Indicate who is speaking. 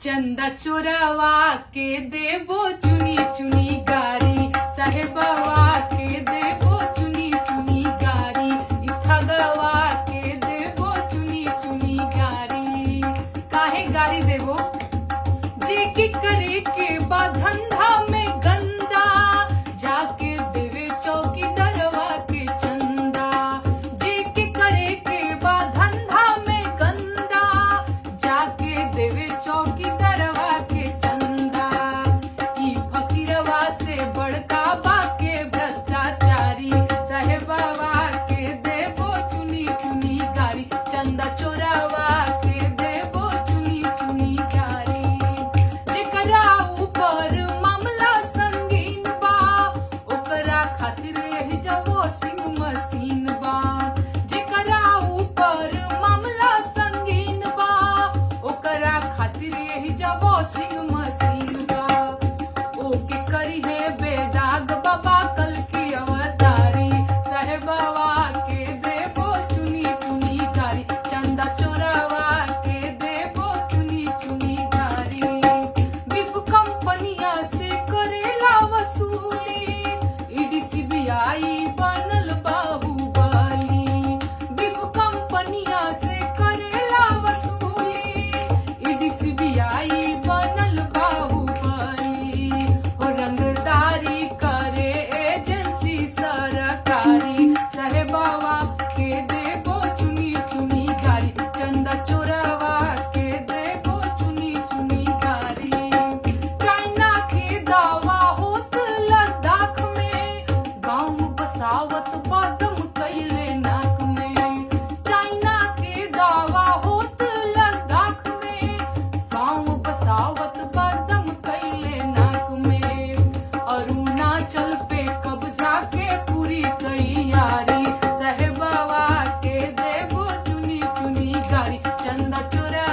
Speaker 1: चंदा चोरावा के देबो चुनी चुनी गारी, साहेबवा के देबो चुनी चुनी गारी, ठगवा के देबो चुनी चुनी गारी। काहे गारी देबो? जे की करे के बा धंधा में गंदा, जाके देवे चौकीदारवा के चंदा। जे की करे के बा धंधा में गंदा, जाके देवे चौकीदारवा के चंदा। ई फकीरवा से बड़का बाके भ्रष्टाचारी, साहेबवा के देबो चुनी चुनी गारी, चंदा चोरावा के देबो चुनी चुनी गारी। जेकरा ऊपर मामला संगीन बा, ओकरा खातिर एहिजा वॉशिंग मशीन बा। जेकरा ऊपर मामला संगीन बा, ओकरा खातिर एहिजा वॉशिंग मशीन बा। ओके करी है बेदाग बाबा कल की अवतारी, साहेबवा के देबो चुनी चुनी गारी, चंदा चोरावा के देबो चुनी चुनी गारी। बीफ कंपनिया से करेला वसूली, ईडी सीबीआई बनल बाहुबली। बीफ कंपनिया से करेला वसूली, ईडी सीबीआई बनल बाहुबली। हो रंगदारी करे एजेंसी सरकारी, साहेबवा के देबो चुनी चुनी गारी, चंदा चोरावा के देबो चुनी चुनी गारी। चाइना के दावा होत लद्दाख में, गाँव बसावत बादम कैले नाक में। चाइना के दावा होत लद्दाख में, गाँव बसावत बादम कैले नाक में। अरुणाचल पे कब्जा के पूरी तैयारी, साहेबवा के देबो चुनी चुनी गारी, चंदा चोरा